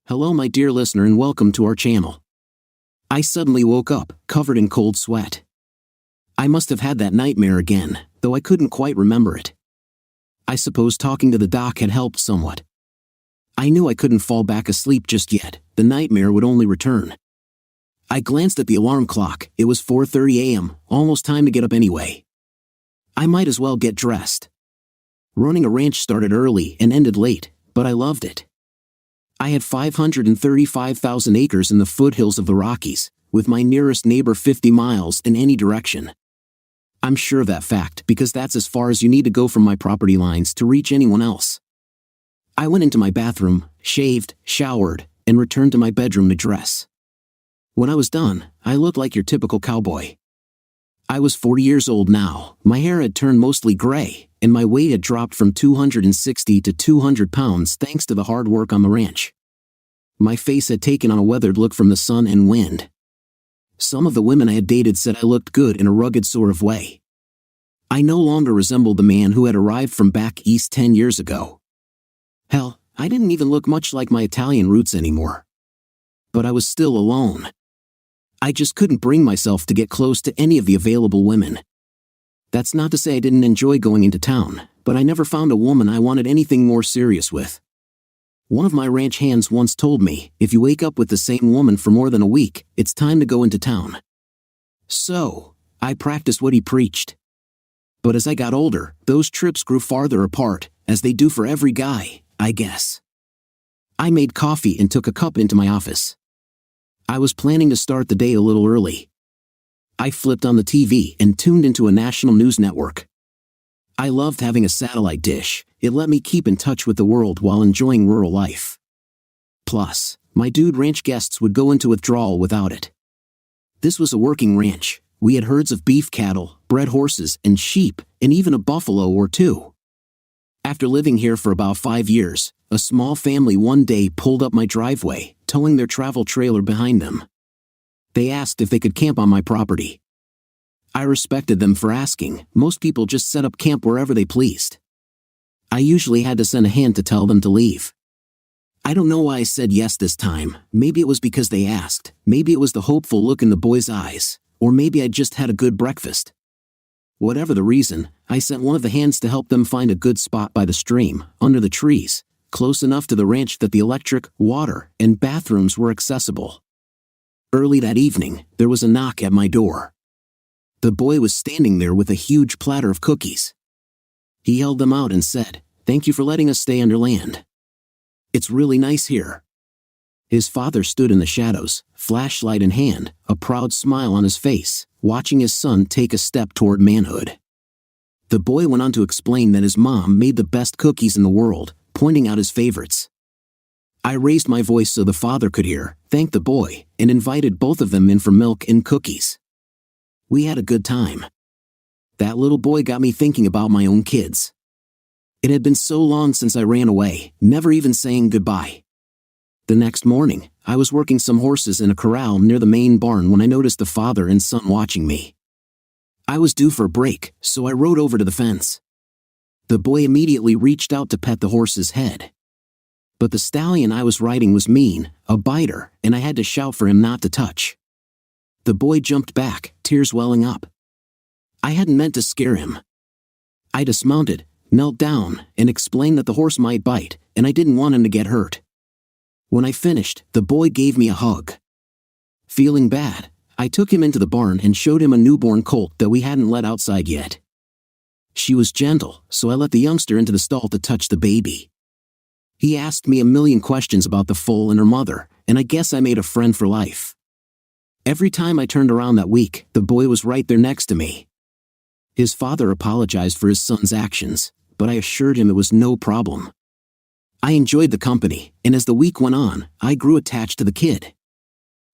Hello my dear listener and welcome to our channel. I suddenly woke up, covered in cold sweat. I must have had that nightmare again, though I couldn't quite remember it. I suppose talking to the doc had helped somewhat. I knew I couldn't fall back asleep just yet, the nightmare would only return. I glanced at the alarm clock, it was 4:30 a.m., almost time to get up anyway. I might as well get dressed. Running a ranch started early and ended late, but I loved it. I had 535,000 acres in the foothills of the Rockies, with my nearest neighbor 50 miles in any direction. I'm sure of that fact because that's as far as you need to go from my property lines to reach anyone else. I went into my bathroom, shaved, showered, and returned to my bedroom to dress. When I was done, I looked like your typical cowboy. I was 40 years old now, my hair had turned mostly gray, and my weight had dropped from 260 to 200 pounds thanks to the hard work on the ranch. My face had taken on a weathered look from the sun and wind. Some of the women I had dated said I looked good in a rugged sort of way. I no longer resembled the man who had arrived from back east 10 years ago. Hell, I didn't even look much like my Italian roots anymore. But I was still alone. I just couldn't bring myself to get close to any of the available women. That's not to say I didn't enjoy going into town, but I never found a woman I wanted anything more serious with. One of my ranch hands once told me, if you wake up with the same woman for more than a week, it's time to go into town. So, I practiced what he preached. But as I got older, those trips grew farther apart, as they do for every guy, I guess. I made coffee and took a cup into my office. I was planning to start the day a little early. I flipped on the TV and tuned into a national news network. I loved having a satellite dish, it let me keep in touch with the world while enjoying rural life. Plus, my dude ranch guests would go into withdrawal without it. This was a working ranch, we had herds of beef cattle, bred horses and sheep, and even a buffalo or two. After living here for about 5 years, a small family one day pulled up my driveway, towing their travel trailer behind them. They asked if they could camp on my property. I respected them for asking, most people just set up camp wherever they pleased. I usually had to send a hand to tell them to leave. I don't know why I said yes this time, maybe it was because they asked, maybe it was the hopeful look in the boys' eyes, or maybe I just had a good breakfast. Whatever the reason, I sent one of the hands to help them find a good spot by the stream, under the trees, close enough to the ranch that the electric, water, and bathrooms were accessible. Early that evening, there was a knock at my door. The boy was standing there with a huge platter of cookies. He held them out and said, "Thank you for letting us stay under land. It's really nice here." His father stood in the shadows, flashlight in hand, a proud smile on his face, watching his son take a step toward manhood. The boy went on to explain that his mom made the best cookies in the world, pointing out his favorites. I raised my voice so the father could hear, thanked the boy, and invited both of them in for milk and cookies. We had a good time. That little boy got me thinking about my own kids. It had been so long since I ran away, never even saying goodbye. The next morning, I was working some horses in a corral near the main barn when I noticed the father and son watching me. I was due for a break, so I rode over to the fence. The boy immediately reached out to pet the horse's head. But the stallion I was riding was mean, a biter, and I had to shout for him not to touch. The boy jumped back, tears welling up. I hadn't meant to scare him. I dismounted, knelt down, and explained that the horse might bite, and I didn't want him to get hurt. When I finished, the boy gave me a hug. Feeling bad, I took him into the barn and showed him a newborn colt that we hadn't let outside yet. She was gentle, so I let the youngster into the stall to touch the baby. He asked me a million questions about the foal and her mother, and I guess I made a friend for life. Every time I turned around that week, the boy was right there next to me. His father apologized for his son's actions, but I assured him it was no problem. I enjoyed the company, and as the week went on, I grew attached to the kid.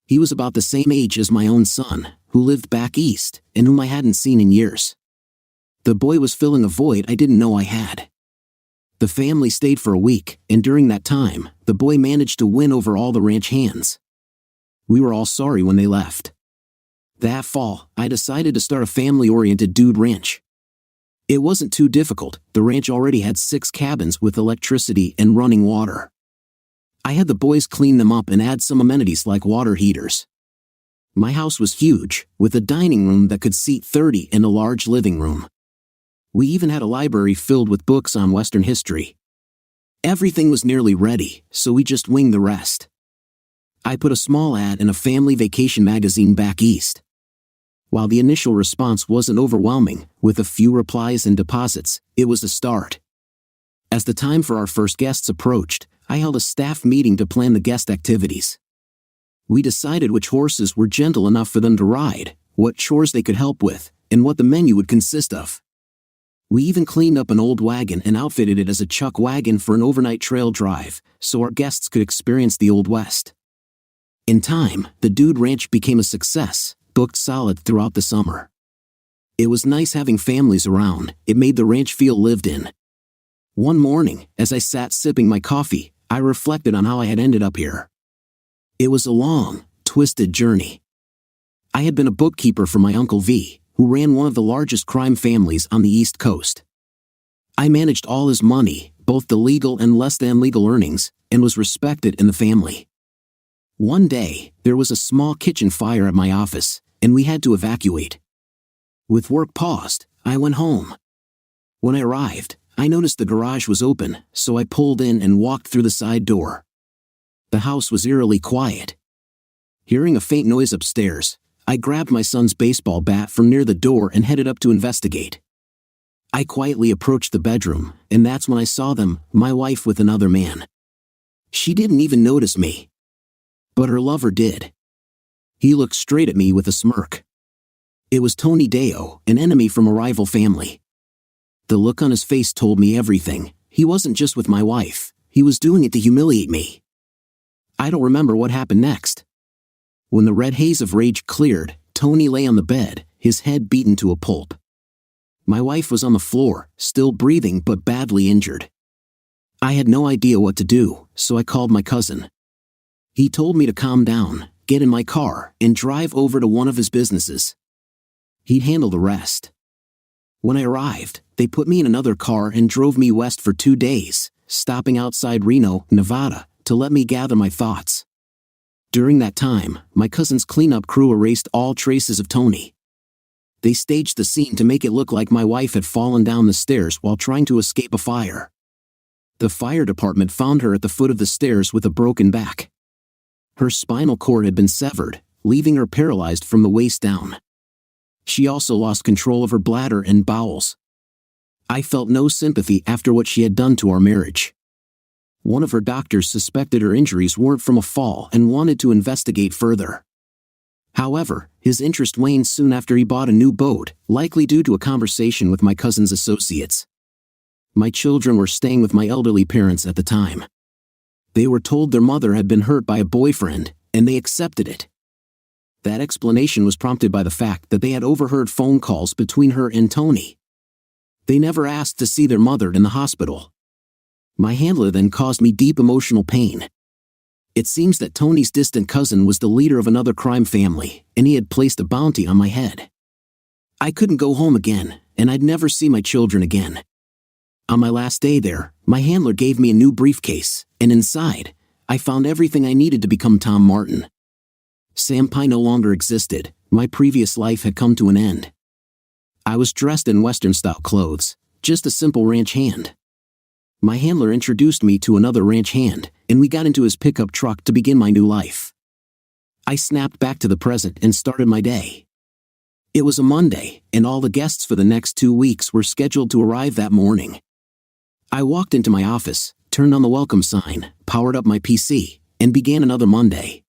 He was about the same age as my own son, who lived back east, and whom I hadn't seen in years. The boy was filling a void I didn't know I had. The family stayed for a week, and during that time, the boy managed to win over all the ranch hands. We were all sorry when they left. That fall, I decided to start a family-oriented dude ranch. It wasn't too difficult, the ranch already had 6 cabins with electricity and running water. I had the boys clean them up and add some amenities like water heaters. My house was huge, with a dining room that could seat 30 and a large living room. We even had a library filled with books on Western history. Everything was nearly ready, so we just winged the rest. I put a small ad in a family vacation magazine back east. While the initial response wasn't overwhelming, with a few replies and deposits, it was a start. As the time for our first guests approached, I held a staff meeting to plan the guest activities. We decided which horses were gentle enough for them to ride, what chores they could help with, and what the menu would consist of. We even cleaned up an old wagon and outfitted it as a chuck wagon for an overnight trail drive, so our guests could experience the Old West. In time, the Dude Ranch became a success, booked solid throughout the summer. It was nice having families around. It made the ranch feel lived in. One morning, as I sat sipping my coffee, I reflected on how I had ended up here. It was a long, twisted journey. I had been a bookkeeper for my Uncle V, who ran one of the largest crime families on the East Coast. I managed all his money, both the legal and less than legal earnings, and was respected in the family. One day, there was a small kitchen fire at my office, and we had to evacuate. With work paused, I went home. When I arrived, I noticed the garage was open, so I pulled in and walked through the side door. The house was eerily quiet. Hearing a faint noise upstairs, I grabbed my son's baseball bat from near the door and headed up to investigate. I quietly approached the bedroom, and that's when I saw them, my wife with another man. She didn't even notice me. But her lover did. He looked straight at me with a smirk. It was Tony Deo, an enemy from a rival family. The look on his face told me everything. He wasn't just with my wife, he was doing it to humiliate me. I don't remember what happened next. When the red haze of rage cleared, Tony lay on the bed, his head beaten to a pulp. My wife was on the floor, still breathing but badly injured. I had no idea what to do, so I called my cousin. He told me to calm down, get in my car, and drive over to one of his businesses. He'd handle the rest. When I arrived, they put me in another car and drove me west for 2 days, stopping outside Reno, Nevada, to let me gather my thoughts. During that time, my cousin's cleanup crew erased all traces of Tony. They staged the scene to make it look like my wife had fallen down the stairs while trying to escape a fire. The fire department found her at the foot of the stairs with a broken back. Her spinal cord had been severed, leaving her paralyzed from the waist down. She also lost control of her bladder and bowels. I felt no sympathy after what she had done to our marriage. One of her doctors suspected her injuries weren't from a fall and wanted to investigate further. However, his interest waned soon after he bought a new boat, likely due to a conversation with my cousin's associates. My children were staying with my elderly parents at the time. They were told their mother had been hurt by a boyfriend, and they accepted it. That explanation was prompted by the fact that they had overheard phone calls between her and Tony. They never asked to see their mother in the hospital. My handler then caused me deep emotional pain. It seems that Tony's distant cousin was the leader of another crime family, and he had placed a bounty on my head. I couldn't go home again, and I'd never see my children again. On my last day there, my handler gave me a new briefcase, and inside, I found everything I needed to become Tom Martin. Sam Pye no longer existed. My previous life had come to an end. I was dressed in Western-style clothes, just a simple ranch hand. My handler introduced me to another ranch hand, and we got into his pickup truck to begin my new life. I snapped back to the present and started my day. It was a Monday, and all the guests for the next 2 weeks were scheduled to arrive that morning. I walked into my office, turned on the welcome sign, powered up my PC, and began another Monday.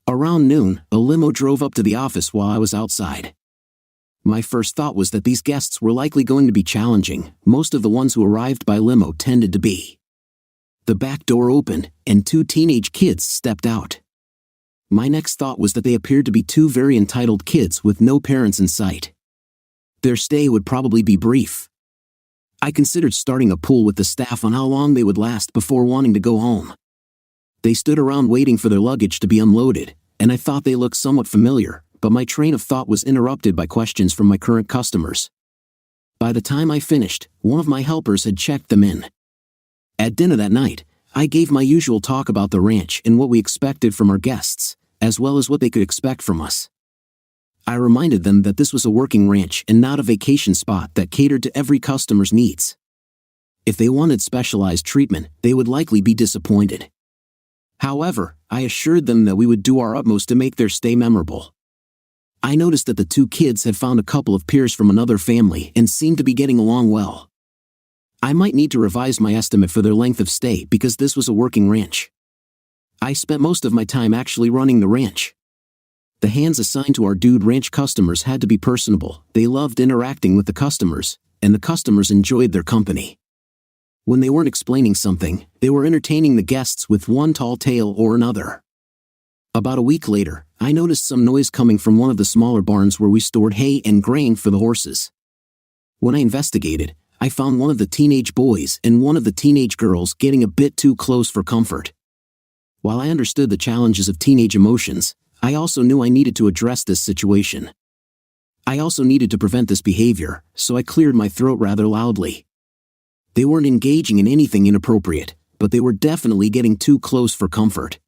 Around noon, a limo drove up to the office while I was outside. My first thought was that these guests were likely going to be challenging. Most of the ones who arrived by limo tended to be. The back door opened, and 2 teenage kids stepped out. My next thought was that they appeared to be 2 very entitled kids with no parents in sight. Their stay would probably be brief. I considered starting a pool with the staff on how long they would last before wanting to go home. They stood around waiting for their luggage to be unloaded, and I thought they looked somewhat familiar, but my train of thought was interrupted by questions from my current customers. By the time I finished, one of my helpers had checked them in. At dinner that night, I gave my usual talk about the ranch and what we expected from our guests, as well as what they could expect from us. I reminded them that this was a working ranch and not a vacation spot that catered to every customer's needs. If they wanted specialized treatment, they would likely be disappointed. However, I assured them that we would do our utmost to make their stay memorable. I noticed that the two kids had found a couple of peers from another family and seemed to be getting along well. I might need to revise my estimate for their length of stay because this was a working ranch. I spent most of my time actually running the ranch. The hands assigned to our dude ranch customers had to be personable. They loved interacting with the customers, and the customers enjoyed their company. When they weren't explaining something, they were entertaining the guests with one tall tale or another. About a week later, I noticed some noise coming from one of the smaller barns where we stored hay and grain for the horses. When I investigated, I found one of the teenage boys and one of the teenage girls getting a bit too close for comfort. While I understood the challenges of teenage emotions, I also knew I needed to address this situation. I also needed to prevent this behavior, so I cleared my throat rather loudly. They weren't engaging in anything inappropriate, but they were definitely getting too close for comfort.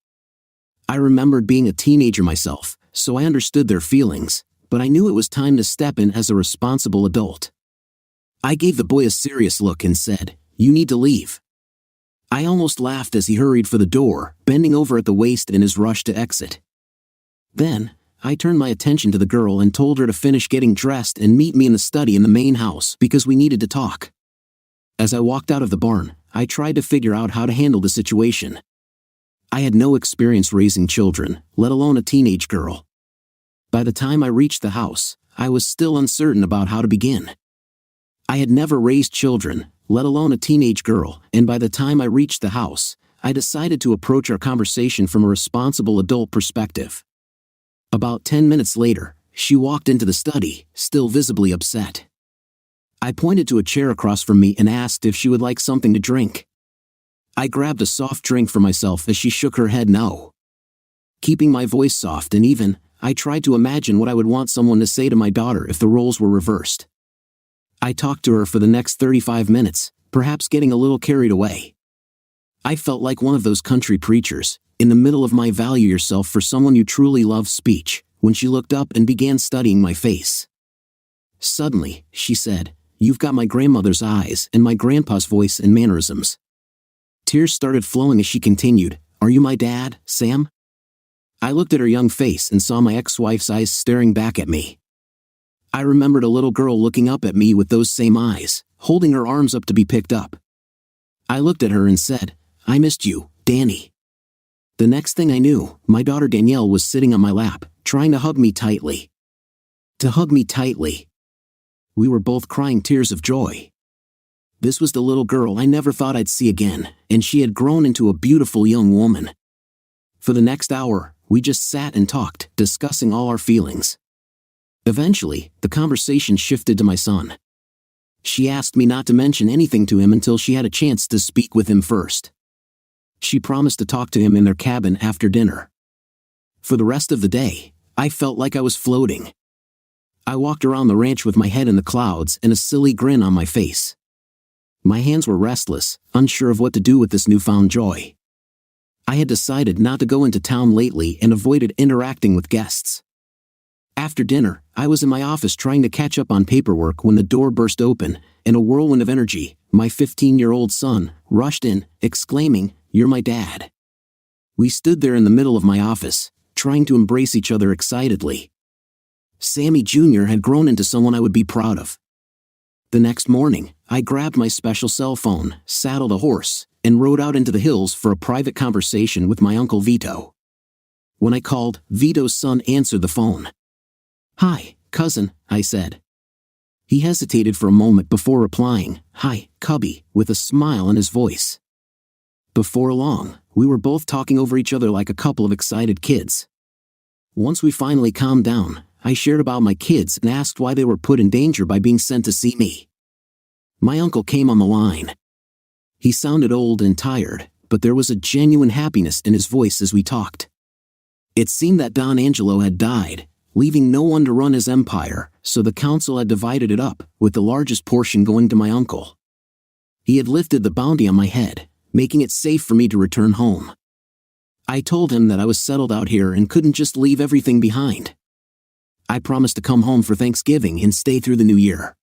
I remembered being a teenager myself, so I understood their feelings, but I knew it was time to step in as a responsible adult. I gave the boy a serious look and said, "You need to leave." I almost laughed as he hurried for the door, bending over at the waist in his rush to exit. Then, I turned my attention to the girl and told her to finish getting dressed and meet me in the study in the main house because we needed to talk. As I walked out of the barn, I tried to figure out how to handle the situation. I had no experience raising children, let alone a teenage girl. By the time I reached the house, I was still uncertain about how to begin. I had never raised children, let alone a teenage girl, and by the time I reached the house, I decided to approach our conversation from a responsible adult perspective. About 10 minutes later, she walked into the study, still visibly upset. I pointed to a chair across from me and asked if she would like something to drink. I grabbed a soft drink for myself as she shook her head no. Keeping my voice soft and even, I tried to imagine what I would want someone to say to my daughter if the roles were reversed. I talked to her for the next 35 minutes, perhaps getting a little carried away. I felt like one of those country preachers, in the middle of my value yourself for someone you truly love speech, when she looked up and began studying my face. Suddenly, she said, "You've got my grandmother's eyes and my grandpa's voice and mannerisms." Tears started flowing as she continued, "Are you my dad, Sam?" I looked at her young face and saw my ex-wife's eyes staring back at me. I remembered a little girl looking up at me with those same eyes, holding her arms up to be picked up. I looked at her and said, "I missed you, Danny." The next thing I knew, my daughter Danielle was sitting on my lap, trying to hug me tightly. To hug me tightly. We were both crying tears of joy. This was the little girl I never thought I'd see again, and she had grown into a beautiful young woman. For the next hour, we just sat and talked, discussing all our feelings. Eventually, the conversation shifted to my son. She asked me not to mention anything to him until she had a chance to speak with him first. She promised to talk to him in their cabin after dinner. For the rest of the day, I felt like I was floating. I walked around the ranch with my head in the clouds and a silly grin on my face. My hands were restless, unsure of what to do with this newfound joy. I had decided not to go into town lately and avoided interacting with guests. After dinner, I was in my office trying to catch up on paperwork when the door burst open, and a whirlwind of energy, my 15-year-old son, rushed in, exclaiming, "You're my dad." We stood there in the middle of my office, trying to embrace each other excitedly. Sammy Jr. had grown into someone I would be proud of. The next morning, I grabbed my special cell phone, saddled a horse, and rode out into the hills for a private conversation with my Uncle Vito. When I called, Vito's son answered the phone. "Hi, cousin," I said. He hesitated for a moment before replying, "Hi, Cubby," with a smile in his voice. Before long, we were both talking over each other like a couple of excited kids. Once we finally calmed down, I shared about my kids and asked why they were put in danger by being sent to see me. My uncle came on the line. He sounded old and tired, but there was a genuine happiness in his voice as we talked. It seemed that Don Angelo had died, leaving no one to run his empire, so the council had divided it up, with the largest portion going to my uncle. He had lifted the bounty on my head, making it safe for me to return home. I told him that I was settled out here and couldn't just leave everything behind. I promised to come home for Thanksgiving and stay through the new year.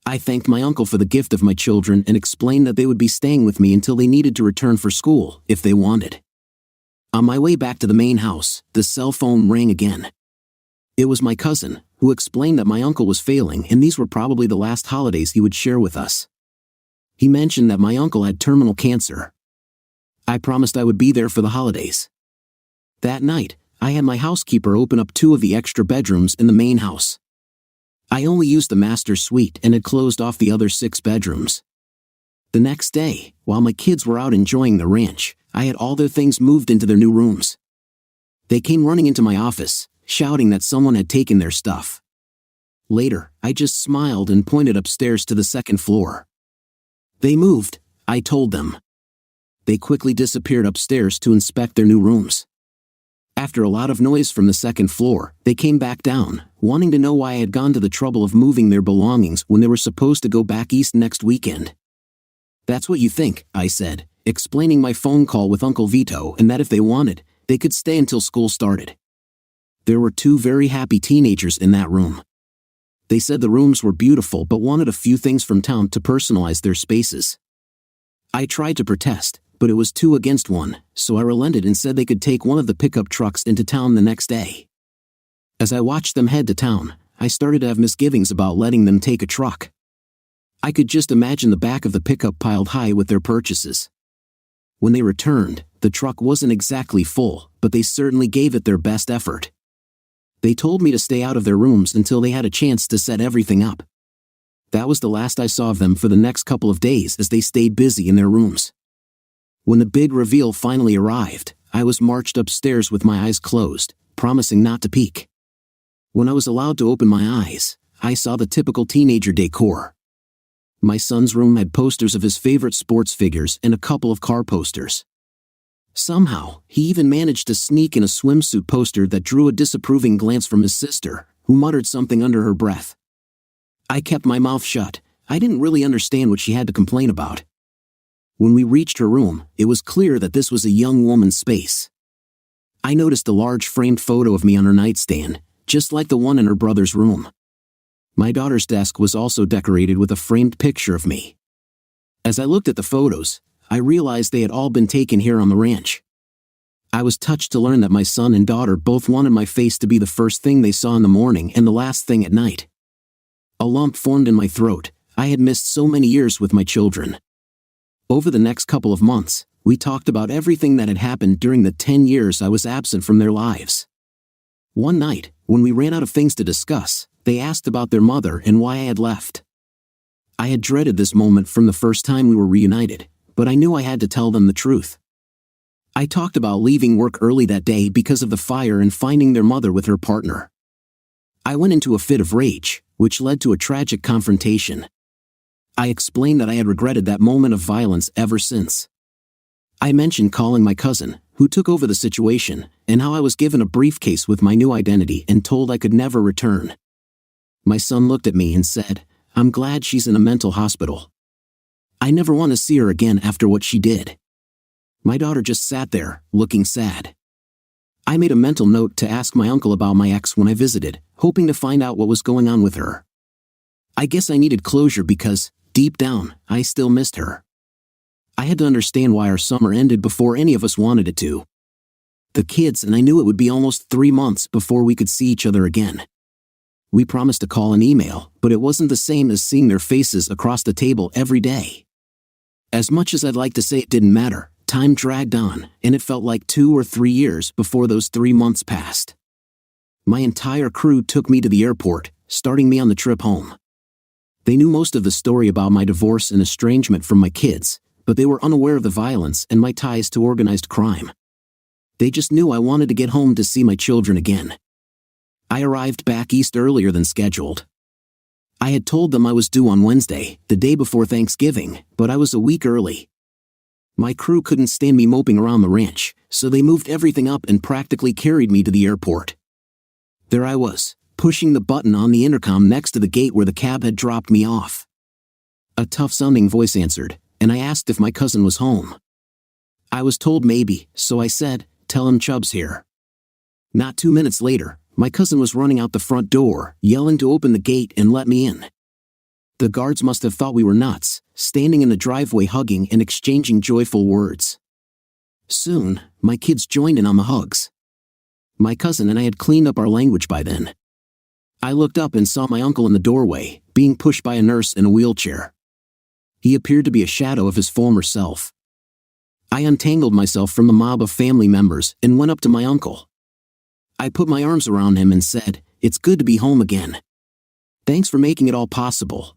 I thanked my uncle for the gift of my children and explained that they would be staying with me until they needed to return for school, if they wanted. On my way back to the main house, the cell phone rang again. It was my cousin, who explained that my uncle was failing and these were probably the last holidays he would share with us. He mentioned that my uncle had terminal cancer. I promised I would be there for the holidays. That night, I had my housekeeper open up 2 of the extra bedrooms in the main house. I only used the master suite and had closed off the other 6 bedrooms. The next day, while my kids were out enjoying the ranch, I had all their things moved into their new rooms. They came running into my office, shouting that someone had taken their stuff. Later, I just smiled and pointed upstairs to the 2nd floor. They moved, I told them. They quickly disappeared upstairs to inspect their new rooms. After a lot of noise from the 2nd floor, they came back down, wanting to know why I had gone to the trouble of moving their belongings when they were supposed to go back east next weekend. That's what you think, I said, explaining my phone call with Uncle Vito and that if they wanted, they could stay until school started. There were 2 very happy teenagers in that room. They said the rooms were beautiful but wanted a few things from town to personalize their spaces. I tried to protest, but it was 2 against 1, so I relented and said they could take one of the pickup trucks into town the next day. As I watched them head to town, I started to have misgivings about letting them take a truck. I could just imagine the back of the pickup piled high with their purchases. When they returned, the truck wasn't exactly full, but they certainly gave it their best effort. They told me to stay out of their rooms until they had a chance to set everything up. That was the last I saw of them for the next couple of days as they stayed busy in their rooms. When the big reveal finally arrived, I was marched upstairs with my eyes closed, promising not to peek. When I was allowed to open my eyes, I saw the typical teenager decor. My son's room had posters of his favorite sports figures and a couple of car posters. Somehow, he even managed to sneak in a swimsuit poster that drew a disapproving glance from his sister, who muttered something under her breath. I kept my mouth shut. I didn't really understand what she had to complain about. When we reached her room, it was clear that this was a young woman's space. I noticed a large framed photo of me on her nightstand, just like the one in her brother's room. My daughter's desk was also decorated with a framed picture of me. As I looked at the photos, I realized they had all been taken here on the ranch. I was touched to learn that my son and daughter both wanted my face to be the first thing they saw in the morning and the last thing at night. A lump formed in my throat. I had missed so many years with my children. Over the next couple of months, we talked about everything that had happened during the 10 years I was absent from their lives. One night, when we ran out of things to discuss, they asked about their mother and why I had left. I had dreaded this moment from the first time we were reunited, but I knew I had to tell them the truth. I talked about leaving work early that day because of the fire and finding their mother with her partner. I went into a fit of rage, which led to a tragic confrontation. I explained that I had regretted that moment of violence ever since. I mentioned calling my cousin, who took over the situation, and how I was given a briefcase with my new identity and told I could never return. My son looked at me and said, "I'm glad she's in a mental hospital. I never want to see her again after what she did." My daughter just sat there, looking sad. I made a mental note to ask my uncle about my ex when I visited, hoping to find out what was going on with her. I guess I needed closure because, deep down, I still missed her. I had to understand why our summer ended before any of us wanted it to. The kids and I knew it would be almost 3 months before we could see each other again. We promised to call and email, but it wasn't the same as seeing their faces across the table every day. As much as I'd like to say it didn't matter, time dragged on, and it felt like 2 or 3 years before those 3 months passed. My entire crew took me to the airport, starting me on the trip home. They knew most of the story about my divorce and estrangement from my kids, but they were unaware of the violence and my ties to organized crime. They just knew I wanted to get home to see my children again. I arrived back east earlier than scheduled. I had told them I was due on Wednesday, the day before Thanksgiving, but I was a week early. My crew couldn't stand me moping around the ranch, so they moved everything up and practically carried me to the airport. There I was, pushing the button on the intercom next to the gate where the cab had dropped me off. A tough-sounding voice answered, and I asked if my cousin was home. I was told maybe, so I said, "Tell him Chubb's here." Not 2 minutes later, my cousin was running out the front door, yelling to open the gate and let me in. The guards must have thought we were nuts, standing in the driveway hugging and exchanging joyful words. Soon, my kids joined in on the hugs. My cousin and I had cleaned up our language by then. I looked up and saw my uncle in the doorway, being pushed by a nurse in a wheelchair. He appeared to be a shadow of his former self. I untangled myself from the mob of family members and went up to my uncle. I put my arms around him and said, "It's good to be home again. Thanks for making it all possible."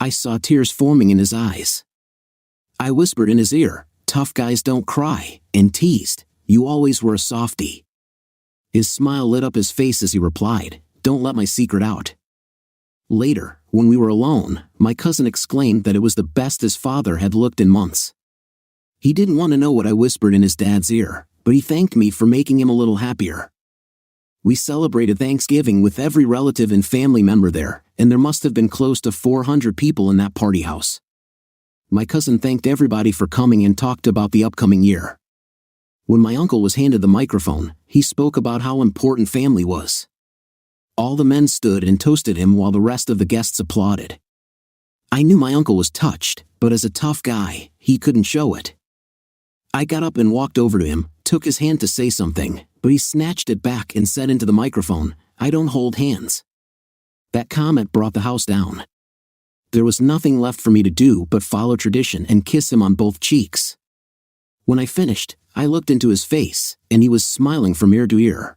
I saw tears forming in his eyes. I whispered in his ear, "Tough guys don't cry," and teased, "You always were a softie." His smile lit up his face as he replied, "Don't let my secret out." Later, when we were alone, my cousin exclaimed that it was the best his father had looked in months. He didn't want to know what I whispered in his dad's ear, but he thanked me for making him a little happier. We celebrated Thanksgiving with every relative and family member there, and there must have been close to 400 people in that party house. My cousin thanked everybody for coming and talked about the upcoming year. When my uncle was handed the microphone, he spoke about how important family was. All the men stood and toasted him while the rest of the guests applauded. I knew my uncle was touched, but as a tough guy, he couldn't show it. I got up and walked over to him, took his hand to say something, but he snatched it back and said into the microphone, "I don't hold hands." That comment brought the house down. There was nothing left for me to do but follow tradition and kiss him on both cheeks. When I finished, I looked into his face, and he was smiling from ear to ear.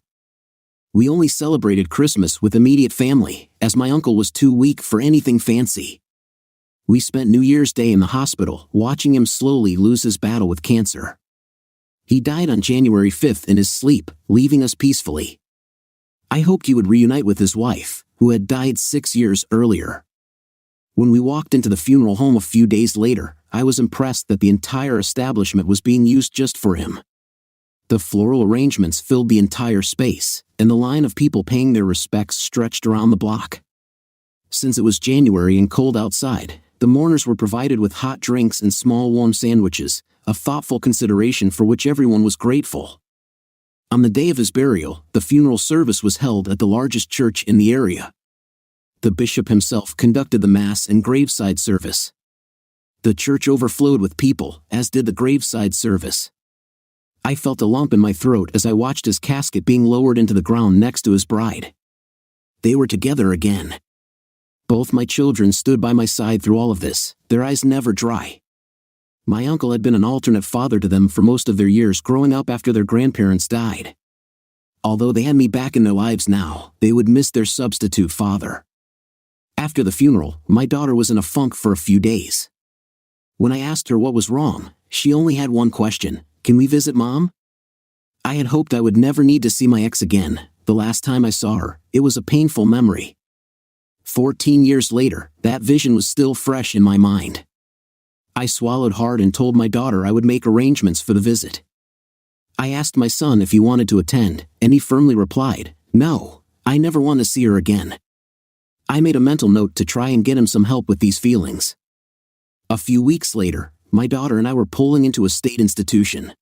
We only celebrated Christmas with immediate family, as my uncle was too weak for anything fancy. We spent New Year's Day in the hospital, watching him slowly lose his battle with cancer. He died on January 5th in his sleep, leaving us peacefully. I hoped he would reunite with his wife, who had died 6 years earlier. When we walked into the funeral home a few days later, I was impressed that the entire establishment was being used just for him. The floral arrangements filled the entire space, and the line of people paying their respects stretched around the block. Since it was January and cold outside, the mourners were provided with hot drinks and small warm sandwiches, a thoughtful consideration for which everyone was grateful. On the day of his burial, the funeral service was held at the largest church in the area. The bishop himself conducted the mass and graveside service. The church overflowed with people, as did the graveside service. I felt a lump in my throat as I watched his casket being lowered into the ground next to his bride. They were together again. Both my children stood by my side through all of this, their eyes never dry. My uncle had been an alternate father to them for most of their years growing up after their grandparents died. Although they had me back in their lives now, they would miss their substitute father. After the funeral, my daughter was in a funk for a few days. When I asked her what was wrong, she only had one question: "Can we visit Mom?" I had hoped I would never need to see my ex again. The last time I saw her, it was a painful memory. 14 years later, that vision was still fresh in my mind. I swallowed hard and told my daughter I would make arrangements for the visit. I asked my son if he wanted to attend, and he firmly replied, "No, I never want to see her again." I made a mental note to try and get him some help with these feelings. A few weeks later, my daughter and I were pulling into a state institution.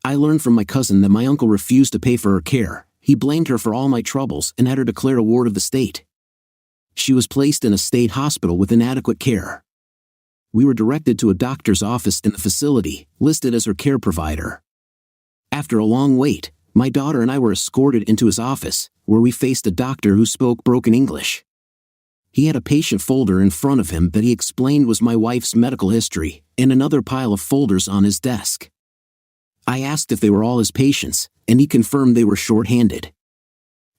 I learned from my cousin that my uncle refused to pay for her care. He blamed her for all my troubles and had her declared a ward of the state. She was placed in a state hospital with inadequate care. We were directed to a doctor's office in the facility, listed as her care provider. After a long wait, my daughter and I were escorted into his office, where we faced a doctor who spoke broken English. He had a patient folder in front of him that he explained was my wife's medical history, and another pile of folders on his desk. I asked if they were all his patients, and he confirmed they were short-handed.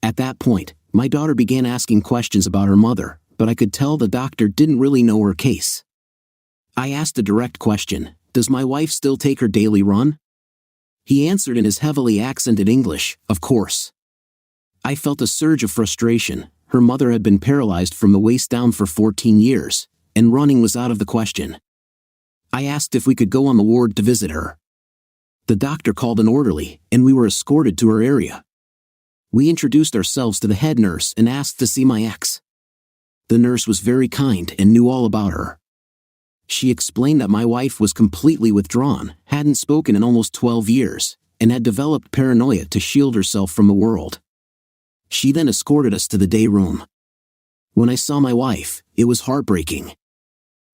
At that point, my daughter began asking questions about her mother, but I could tell the doctor didn't really know her case. I asked a direct question: "Does my wife still take her daily run?" He answered in his heavily accented English, "Of course." I felt a surge of frustration. Her mother had been paralyzed from the waist down for 14 years, and running was out of the question. I asked if we could go on the ward to visit her. The doctor called an orderly, and we were escorted to her area. We introduced ourselves to the head nurse and asked to see my ex. The nurse was very kind and knew all about her. She explained that my wife was completely withdrawn, hadn't spoken in almost 12 years, and had developed paranoia to shield herself from the world. She then escorted us to the day room. When I saw my wife, it was heartbreaking.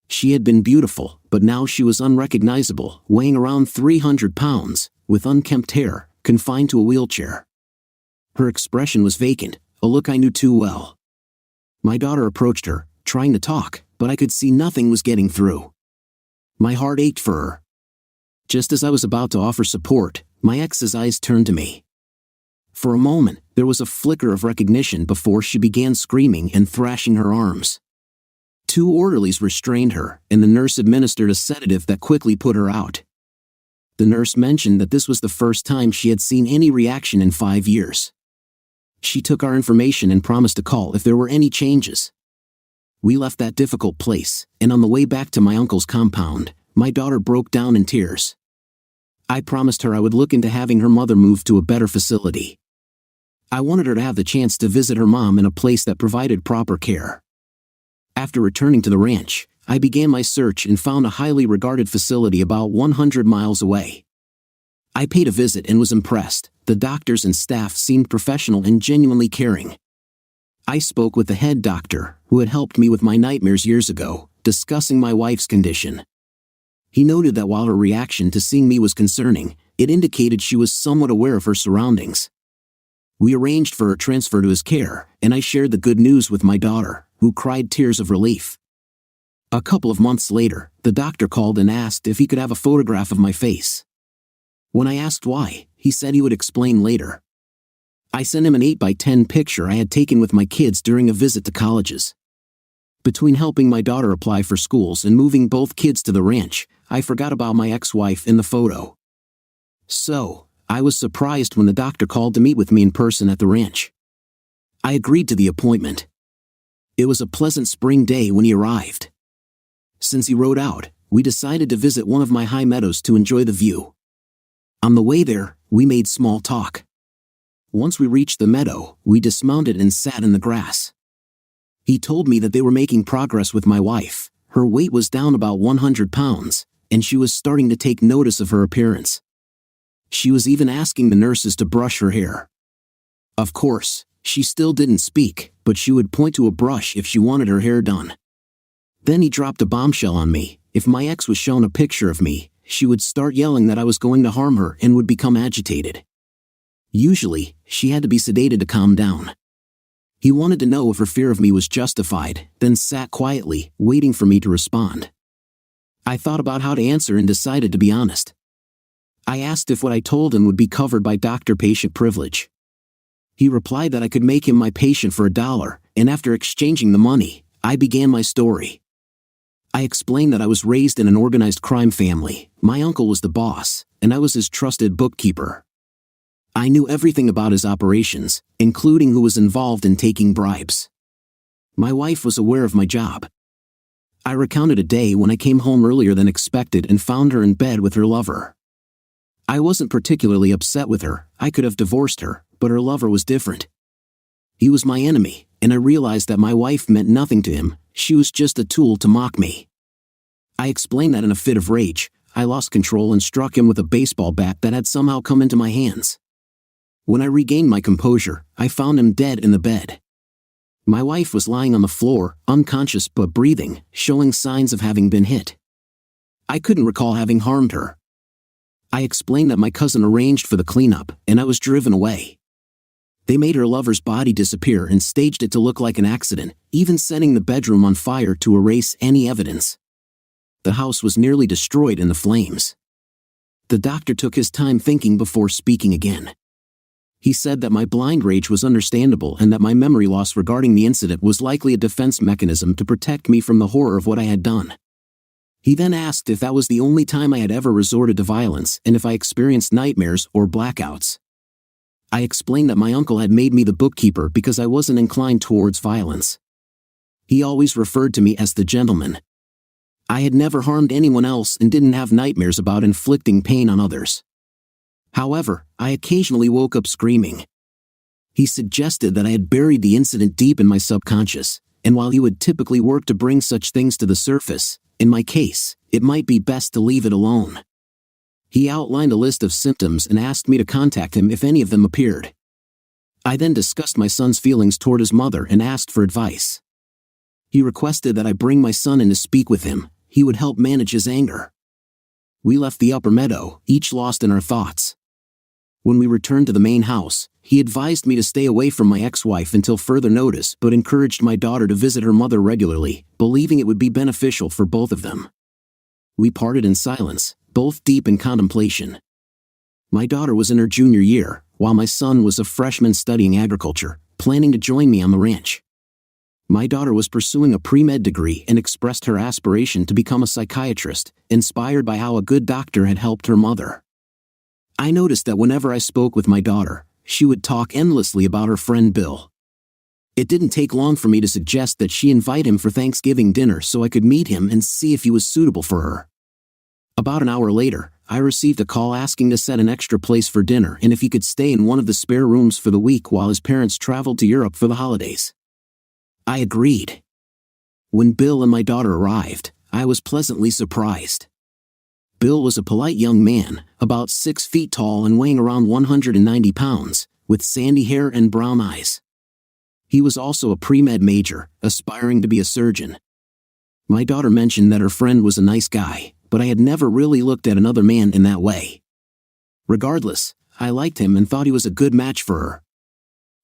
She had been beautiful, but now she was unrecognizable, weighing around 300 pounds, with unkempt hair, confined to a wheelchair. Her expression was vacant, a look I knew too well. My daughter approached her, trying to talk, but I could see nothing was getting through. My heart ached for her. Just as I was about to offer support, my ex's eyes turned to me. For a moment, there was a flicker of recognition before she began screaming and thrashing her arms. 2 orderlies restrained her, and the nurse administered a sedative that quickly put her out. The nurse mentioned that this was the first time she had seen any reaction in 5 years. She took our information and promised to call if there were any changes. We left that difficult place, and on the way back to my uncle's compound, my daughter broke down in tears. I promised her I would look into having her mother move to a better facility. I wanted her to have the chance to visit her mom in a place that provided proper care. After returning to the ranch, I began my search and found a highly regarded facility about 100 miles away. I paid a visit and was impressed. The doctors and staff seemed professional and genuinely caring. I spoke with the head doctor, who had helped me with my nightmares years ago, discussing my wife's condition. He noted that while her reaction to seeing me was concerning, it indicated she was somewhat aware of her surroundings. We arranged for her transfer to his care, and I shared the good news with my daughter, who cried tears of relief. A couple of months later, the doctor called and asked if he could have a photograph of my face. When I asked why, he said he would explain later. I sent him an 8x10 picture I had taken with my kids during a visit to colleges. Between helping my daughter apply for schools and moving both kids to the ranch, I forgot about my ex-wife in the photo. So, I was surprised when the doctor called to meet with me in person at the ranch. I agreed to the appointment. It was a pleasant spring day when he arrived. Since he rode out, we decided to visit one of my high meadows to enjoy the view. On the way there, we made small talk. Once we reached the meadow, we dismounted and sat in the grass. He told me that they were making progress with my wife. Her weight was down about 100 pounds, and she was starting to take notice of her appearance. She was even asking the nurses to brush her hair. Of course, she still didn't speak, but she would point to a brush if she wanted her hair done. Then he dropped a bombshell on me. If my ex was shown a picture of me, she would start yelling that I was going to harm her and would become agitated. Usually, she had to be sedated to calm down. He wanted to know if her fear of me was justified, then sat quietly, waiting for me to respond. I thought about how to answer and decided to be honest. I asked if what I told him would be covered by doctor-patient privilege. He replied that I could make him my patient for $1, and after exchanging the money, I began my story. I explained that I was raised in an organized crime family, my uncle was the boss, and I was his trusted bookkeeper. I knew everything about his operations, including who was involved in taking bribes. My wife was aware of my job. I recounted a day when I came home earlier than expected and found her in bed with her lover. I wasn't particularly upset with her, I could have divorced her, but her lover was different. He was my enemy, and I realized that my wife meant nothing to him, she was just a tool to mock me. I explained that in a fit of rage, I lost control and struck him with a baseball bat that had somehow come into my hands. When I regained my composure, I found him dead in the bed. My wife was lying on the floor, unconscious but breathing, showing signs of having been hit. I couldn't recall having harmed her. I explained that my cousin arranged for the cleanup, and I was driven away. They made her lover's body disappear and staged it to look like an accident, even setting the bedroom on fire to erase any evidence. The house was nearly destroyed in the flames. The doctor took his time thinking before speaking again. He said that my blind rage was understandable and that my memory loss regarding the incident was likely a defense mechanism to protect me from the horror of what I had done. He then asked if that was the only time I had ever resorted to violence and if I experienced nightmares or blackouts. I explained that my uncle had made me the bookkeeper because I wasn't inclined towards violence. He always referred to me as the gentleman. I had never harmed anyone else and didn't have nightmares about inflicting pain on others. However, I occasionally woke up screaming. He suggested that I had buried the incident deep in my subconscious, and while he would typically work to bring such things to the surface, In my case, it might be best to leave it alone. He outlined a list of symptoms and asked me to contact him if any of them appeared. I then discussed my son's feelings toward his mother and asked for advice. He requested that I bring my son in to speak with him. He would help manage his anger. We left the upper meadow, each lost in our thoughts. When we returned to the main house, he advised me to stay away from my ex-wife until further notice, but encouraged my daughter to visit her mother regularly, believing it would be beneficial for both of them. We parted in silence, both deep in contemplation. My daughter was in her junior year, while my son was a freshman studying agriculture, planning to join me on the ranch. My daughter was pursuing a pre-med degree and expressed her aspiration to become a psychiatrist, inspired by how a good doctor had helped her mother. I noticed that whenever I spoke with my daughter, she would talk endlessly about her friend Bill. It didn't take long for me to suggest that she invite him for Thanksgiving dinner so I could meet him and see if he was suitable for her. About an hour later, I received a call asking to set an extra place for dinner and if he could stay in one of the spare rooms for the week while his parents traveled to Europe for the holidays. I agreed. When Bill and my daughter arrived, I was pleasantly surprised. Bill was a polite young man, about 6 feet tall and weighing around 190 pounds, with sandy hair and brown eyes. He was also a pre-med major, aspiring to be a surgeon. My daughter mentioned that her friend was a nice guy, but I had never really looked at another man in that way. Regardless, I liked him and thought he was a good match for her.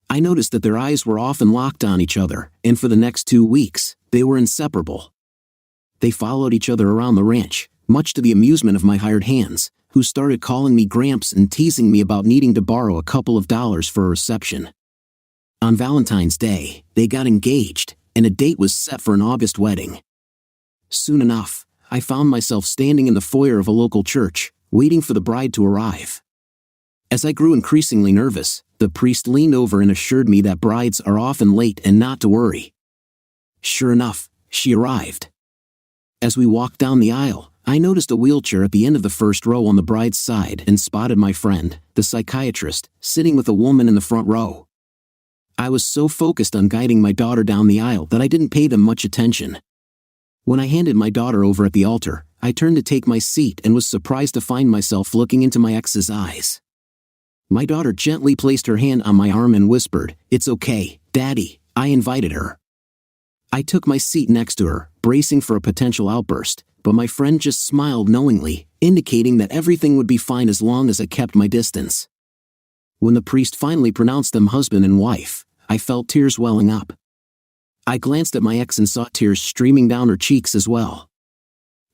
I noticed that their eyes were often locked on each other, and for the next 2 weeks, they were inseparable. They followed each other around the ranch, much to the amusement of my hired hands, who started calling me Gramps and teasing me about needing to borrow a couple of dollars for a reception. On Valentine's Day, they got engaged, and a date was set for an August wedding. Soon enough, I found myself standing in the foyer of a local church, waiting for the bride to arrive. As I grew increasingly nervous, the priest leaned over and assured me that brides are often late and not to worry. Sure enough, she arrived. As we walked down the aisle, I noticed a wheelchair at the end of the first row on the bride's side and spotted my friend, the psychiatrist, sitting with a woman in the front row. I was so focused on guiding my daughter down the aisle that I didn't pay them much attention. When I handed my daughter over at the altar, I turned to take my seat and was surprised to find myself looking into my ex's eyes. My daughter gently placed her hand on my arm and whispered, "It's okay, Daddy, I invited her." I took my seat next to her, bracing for a potential outburst, but my friend just smiled knowingly, indicating that everything would be fine as long as I kept my distance. When the priest finally pronounced them husband and wife, I felt tears welling up. I glanced at my ex and saw tears streaming down her cheeks as well.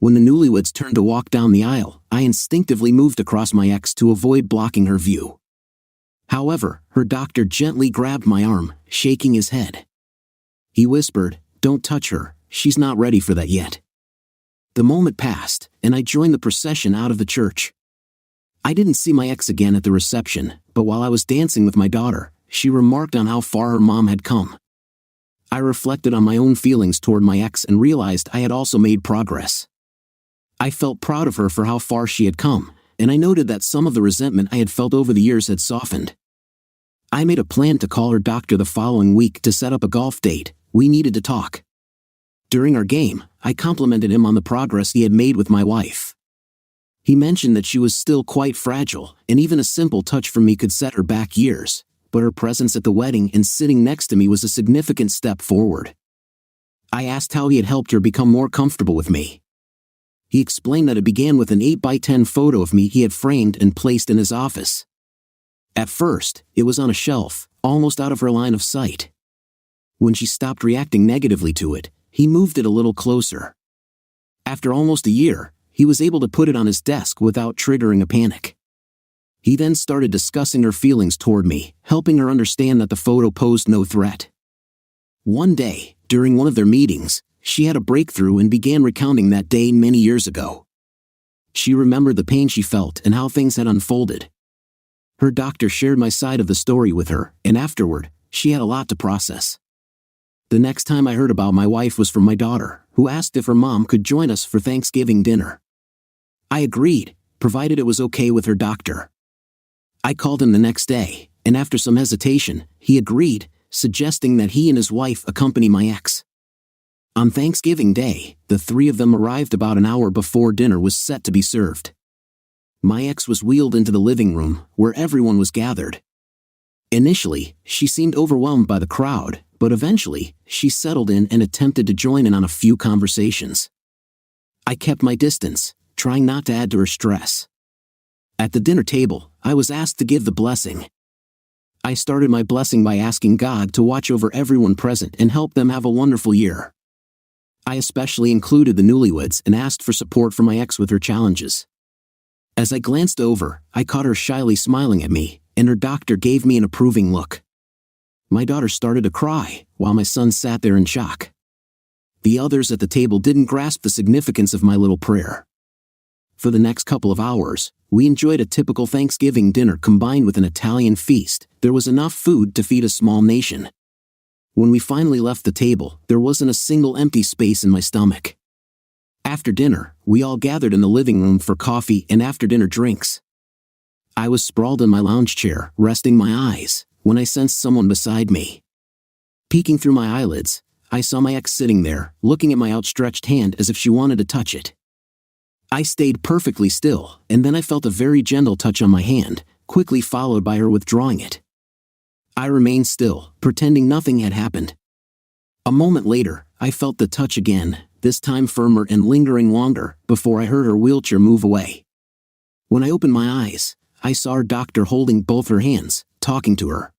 When the newlyweds turned to walk down the aisle, I instinctively moved across my ex to avoid blocking her view. However, her doctor gently grabbed my arm, shaking his head. He whispered, "Don't touch her, she's not ready for that yet." The moment passed, and I joined the procession out of the church. I didn't see my ex again at the reception, but while I was dancing with my daughter, she remarked on how far her mom had come. I reflected on my own feelings toward my ex and realized I had also made progress. I felt proud of her for how far she had come, and I noted that some of the resentment I had felt over the years had softened. I made a plan to call her doctor the following week to set up a golf date. We needed to talk. During our game, I complimented him on the progress he had made with my wife. He mentioned that she was still quite fragile, and even a simple touch from me could set her back years, but her presence at the wedding and sitting next to me was a significant step forward. I asked how he had helped her become more comfortable with me. He explained that it began with an 8x10 photo of me he had framed and placed in his office. At first, it was on a shelf, almost out of her line of sight. When she stopped reacting negatively to it, he moved it a little closer. After almost a year, he was able to put it on his desk without triggering a panic. He then started discussing her feelings toward me, helping her understand that the photo posed no threat. One day, during one of their meetings, she had a breakthrough and began recounting that day many years ago. She remembered the pain she felt and how things had unfolded. Her doctor shared my side of the story with her, and afterward, she had a lot to process. The next time I heard about my wife was from my daughter, who asked if her mom could join us for Thanksgiving dinner. I agreed, provided it was okay with her doctor. I called him the next day, and after some hesitation, he agreed, suggesting that he and his wife accompany my ex. On Thanksgiving Day, the three of them arrived about an hour before dinner was set to be served. My ex was wheeled into the living room, where everyone was gathered. Initially, she seemed overwhelmed by the crowd, but eventually, she settled in and attempted to join in on a few conversations. I kept my distance, trying not to add to her stress. At the dinner table, I was asked to give the blessing. I started my blessing by asking God to watch over everyone present and help them have a wonderful year. I especially included the newlyweds and asked for support from my ex with her challenges. As I glanced over, I caught her shyly smiling at me, and her doctor gave me an approving look. My daughter started to cry, while my son sat there in shock. The others at the table didn't grasp the significance of my little prayer. For the next couple of hours, we enjoyed a typical Thanksgiving dinner combined with an Italian feast. There was enough food to feed a small nation. When we finally left the table, there wasn't a single empty space in my stomach. After dinner, we all gathered in the living room for coffee and after-dinner drinks. I was sprawled in my lounge chair, resting my eyes, when I sensed someone beside me. Peeking through my eyelids, I saw my ex sitting there, looking at my outstretched hand as if she wanted to touch it. I stayed perfectly still, and then I felt a very gentle touch on my hand, quickly followed by her withdrawing it. I remained still, pretending nothing had happened. A moment later, I felt the touch again, this time firmer and lingering longer, before I heard her wheelchair move away. When I opened my eyes, I saw her doctor holding both her hands, talking to her.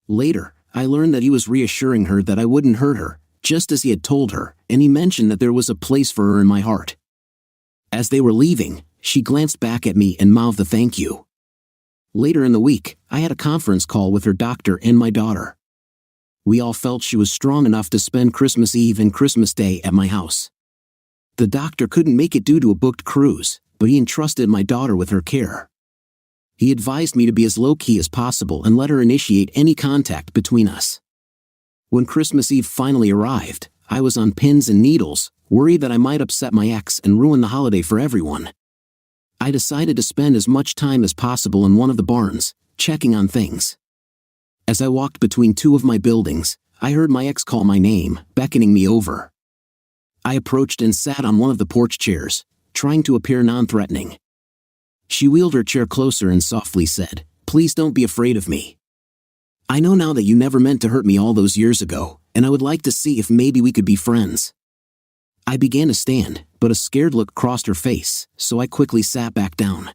Later, I learned that he was reassuring her that I wouldn't hurt her, just as he had told her, and he mentioned that there was a place for her in my heart. As they were leaving, she glanced back at me and mouthed a thank you. Later in the week, I had a conference call with her doctor and my daughter. We all felt she was strong enough to spend Christmas Eve and Christmas Day at my house. The doctor couldn't make it due to a booked cruise, but he entrusted my daughter with her care. He advised me to be as low-key as possible and let her initiate any contact between us. When Christmas Eve finally arrived, I was on pins and needles, worried that I might upset my ex and ruin the holiday for everyone. I decided to spend as much time as possible in one of the barns, checking on things. As I walked between two of my buildings, I heard my ex call my name, beckoning me over. I approached and sat on one of the porch chairs, trying to appear non-threatening. She wheeled her chair closer and softly said, "Please don't be afraid of me. I know now that you never meant to hurt me all those years ago, and I would like to see if maybe we could be friends." I began to stand, but a scared look crossed her face, so I quickly sat back down.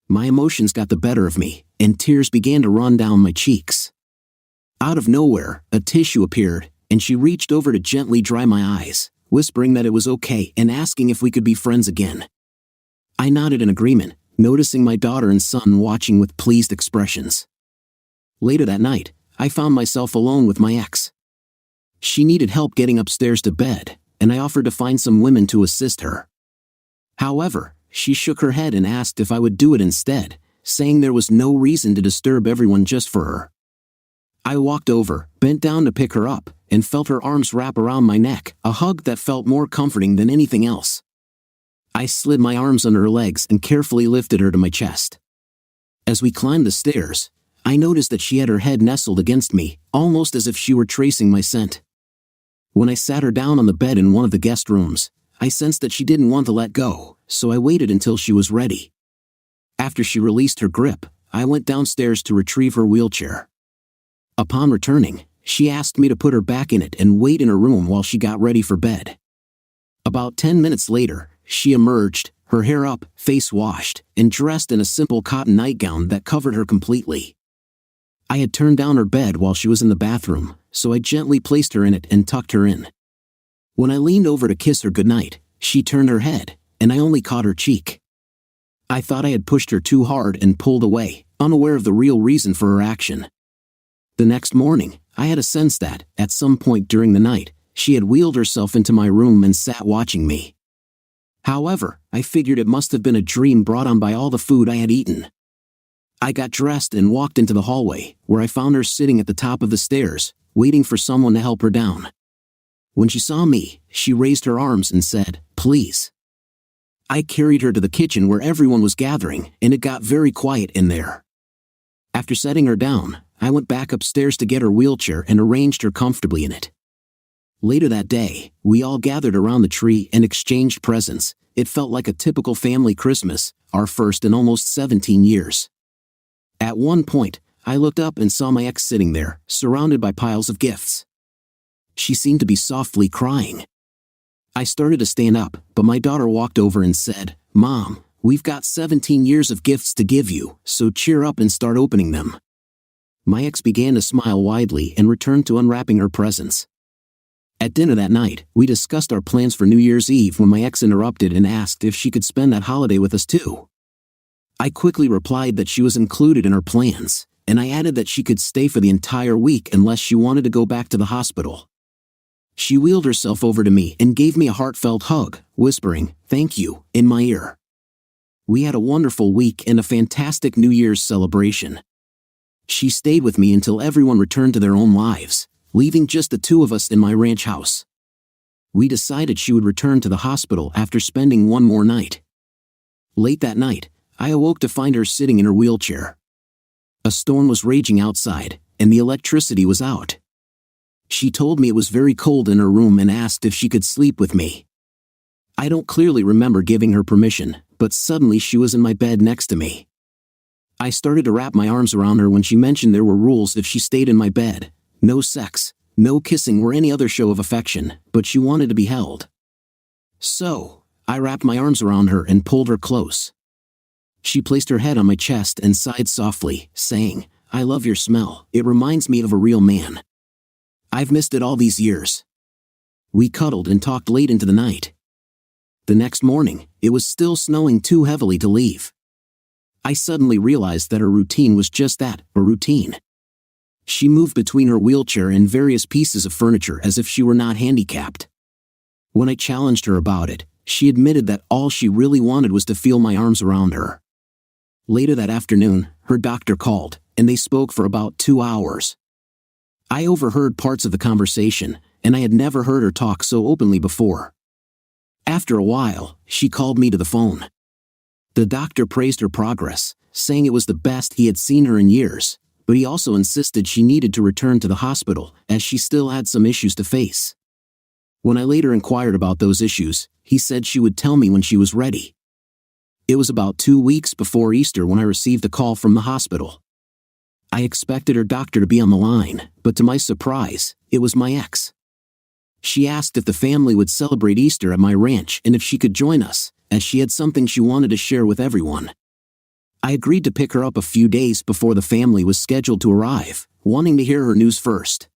My emotions got the better of me, and tears began to run down my cheeks. Out of nowhere, a tissue appeared, and she reached over to gently dry my eyes, whispering that it was okay and asking if we could be friends again. I nodded in agreement, noticing my daughter and son watching with pleased expressions. Later that night, I found myself alone with my ex. She needed help getting upstairs to bed, and I offered to find some women to assist her. However, she shook her head and asked if I would do it instead, saying there was no reason to disturb everyone just for her. I walked over, bent down to pick her up, and felt her arms wrap around my neck, a hug that felt more comforting than anything else. I slid my arms under her legs and carefully lifted her to my chest. As we climbed the stairs, I noticed that she had her head nestled against me, almost as if she were tracing my scent. When I sat her down on the bed in one of the guest rooms, I sensed that she didn't want to let go, so I waited until she was ready. After she released her grip, I went downstairs to retrieve her wheelchair. Upon returning, she asked me to put her back in it and wait in her room while she got ready for bed. About 10 minutes later, she emerged, her hair up, face washed, and dressed in a simple cotton nightgown that covered her completely. I had turned down her bed while she was in the bathroom, so I gently placed her in it and tucked her in. When I leaned over to kiss her goodnight, she turned her head, and I only caught her cheek. I thought I had pushed her too hard and pulled away, unaware of the real reason for her action. The next morning, I had a sense that, at some point during the night, she had wheeled herself into my room and sat watching me. However, I figured it must have been a dream brought on by all the food I had eaten. I got dressed and walked into the hallway, where I found her sitting at the top of the stairs, waiting for someone to help her down. When she saw me, she raised her arms and said, "Please." I carried her to the kitchen where everyone was gathering, and it got very quiet in there. After setting her down, I went back upstairs to get her wheelchair and arranged her comfortably in it. Later that day, we all gathered around the tree and exchanged presents. It felt like a typical family Christmas, our first in almost 17 years. At one point, I looked up and saw my ex sitting there, surrounded by piles of gifts. She seemed to be softly crying. I started to stand up, but my daughter walked over and said, "Mom, we've got 17 years of gifts to give you, so cheer up and start opening them." My ex began to smile widely and returned to unwrapping her presents. At dinner that night, we discussed our plans for New Year's Eve when my ex interrupted and asked if she could spend that holiday with us too. I quickly replied that she was included in our plans, and I added that she could stay for the entire week unless she wanted to go back to the hospital. She wheeled herself over to me and gave me a heartfelt hug, whispering, "Thank you," in my ear. We had a wonderful week and a fantastic New Year's celebration. She stayed with me until everyone returned to their own lives, leaving just the two of us in my ranch house. We decided she would return to the hospital after spending one more night. Late that night, I awoke to find her sitting in her wheelchair. A storm was raging outside, and the electricity was out. She told me it was very cold in her room and asked if she could sleep with me. I don't clearly remember giving her permission, but suddenly she was in my bed next to me. I started to wrap my arms around her when she mentioned there were rules if she stayed in my bed: no sex, no kissing or any other show of affection, but she wanted to be held. So, I wrapped my arms around her and pulled her close. She placed her head on my chest and sighed softly, saying, "I love your smell, it reminds me of a real man. I've missed it all these years." We cuddled and talked late into the night. The next morning, it was still snowing too heavily to leave. I suddenly realized that her routine was just that, a routine. She moved between her wheelchair and various pieces of furniture as if she were not handicapped. When I challenged her about it, she admitted that all she really wanted was to feel my arms around her. Later that afternoon, her doctor called, and they spoke for about 2 hours. I overheard parts of the conversation, and I had never heard her talk so openly before. After a while, she called me to the phone. The doctor praised her progress, saying it was the best he had seen her in years, but he also insisted she needed to return to the hospital, as she still had some issues to face. When I later inquired about those issues, he said she would tell me when she was ready. It was about 2 weeks before Easter when I received a call from the hospital. I expected her doctor to be on the line, but to my surprise, it was my ex. She asked if the family would celebrate Easter at my ranch and if she could join us, as she had something she wanted to share with everyone. I agreed to pick her up a few days before the family was scheduled to arrive, wanting to hear her news first.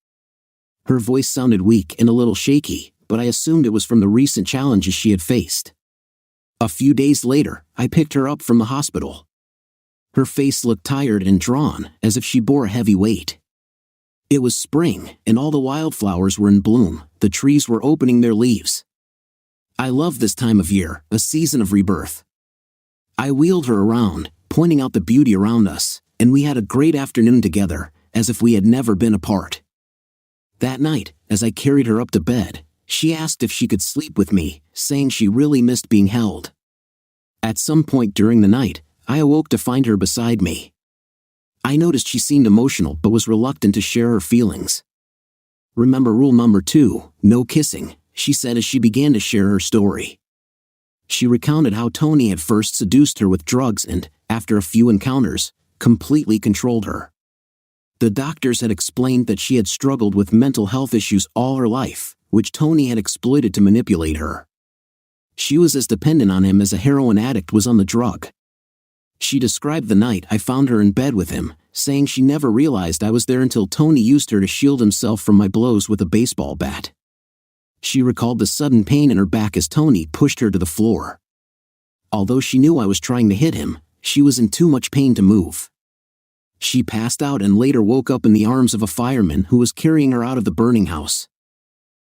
Her voice sounded weak and a little shaky, but I assumed it was from the recent challenges she had faced. A few days later, I picked her up from the hospital. Her face looked tired and drawn, as if she bore a heavy weight. It was spring, and all the wildflowers were in bloom, the trees were opening their leaves. I loved this time of year, a season of rebirth. I wheeled her around, pointing out the beauty around us, and we had a great afternoon together, as if we had never been apart. That night, as I carried her up to bed, she asked if she could sleep with me, saying she really missed being held. At some point during the night, I awoke to find her beside me. I noticed she seemed emotional but was reluctant to share her feelings. "Remember rule number 2, no kissing," she said as she began to share her story. She recounted how Tony had first seduced her with drugs and, after a few encounters, completely controlled her. The doctors had explained that she had struggled with mental health issues all her life, which Tony had exploited to manipulate her. She was as dependent on him as a heroin addict was on the drug. She described the night I found her in bed with him, saying she never realized I was there until Tony used her to shield himself from my blows with a baseball bat. She recalled the sudden pain in her back as Tony pushed her to the floor. Although she knew I was trying to hit him, she was in too much pain to move. She passed out and later woke up in the arms of a fireman who was carrying her out of the burning house.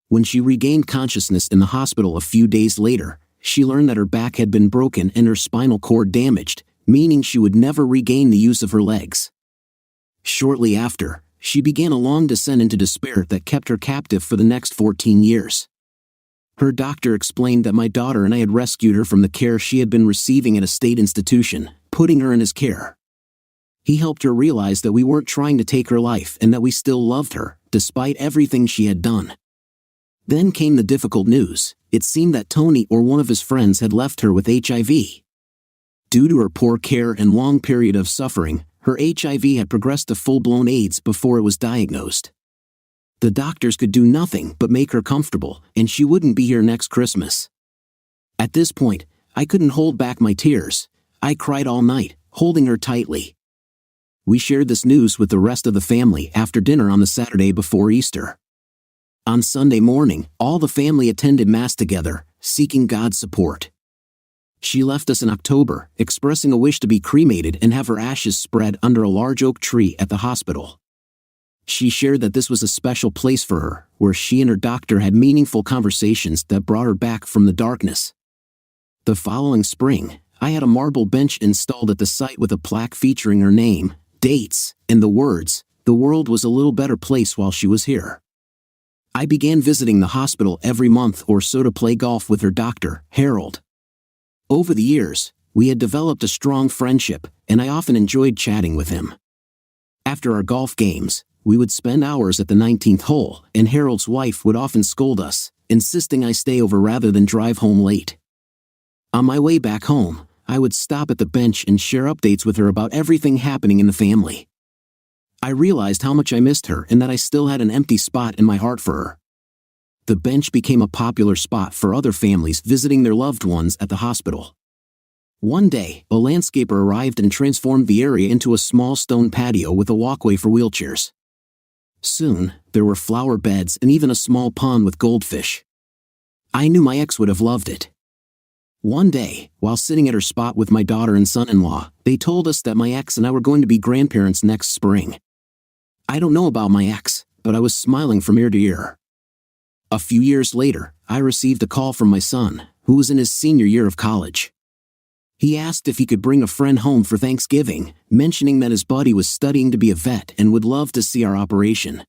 When she regained consciousness in the hospital a few days later, she learned that her back had been broken and her spinal cord damaged, meaning she would never regain the use of her legs. Shortly after, she began a long descent into despair that kept her captive for the next 14 years. Her doctor explained that my daughter and I had rescued her from the care she had been receiving at a state institution, putting her in his care. He helped her realize that we weren't trying to take her life and that we still loved her, despite everything she had done. Then came the difficult news. It seemed that Tony or one of his friends had left her with HIV. Due to her poor care and long period of suffering, her HIV had progressed to full-blown AIDS before it was diagnosed. The doctors could do nothing but make her comfortable, and she wouldn't be here next Christmas. At this point, I couldn't hold back my tears. I cried all night, holding her tightly. We shared this news with the rest of the family after dinner on the Saturday before Easter. On Sunday morning, all the family attended Mass together, seeking God's support. She left us in October, expressing a wish to be cremated and have her ashes spread under a large oak tree at the hospital. She shared that this was a special place for her, where she and her doctor had meaningful conversations that brought her back from the darkness. The following spring, I had a marble bench installed at the site with a plaque featuring her name, dates, and the words, "The world was a little better place while she was here." I began visiting the hospital every month or so to play golf with her doctor, Harold. Over the years, we had developed a strong friendship, and I often enjoyed chatting with him. After our golf games, we would spend hours at the 19th hole, and Harold's wife would often scold us, insisting I stay over rather than drive home late. On my way back home, I would stop at the bench and share updates with her about everything happening in the family. I realized how much I missed her and that I still had an empty spot in my heart for her. The bench became a popular spot for other families visiting their loved ones at the hospital. One day, a landscaper arrived and transformed the area into a small stone patio with a walkway for wheelchairs. Soon, there were flower beds and even a small pond with goldfish. I knew my ex would have loved it. One day, while sitting at her spot with my daughter and son-in-law, they told us that my ex and I were going to be grandparents next spring. I don't know about my ex, but I was smiling from ear to ear. A few years later, I received a call from my son, who was in his senior year of college. He asked if he could bring a friend home for Thanksgiving, mentioning that his buddy was studying to be a vet and would love to see our operation.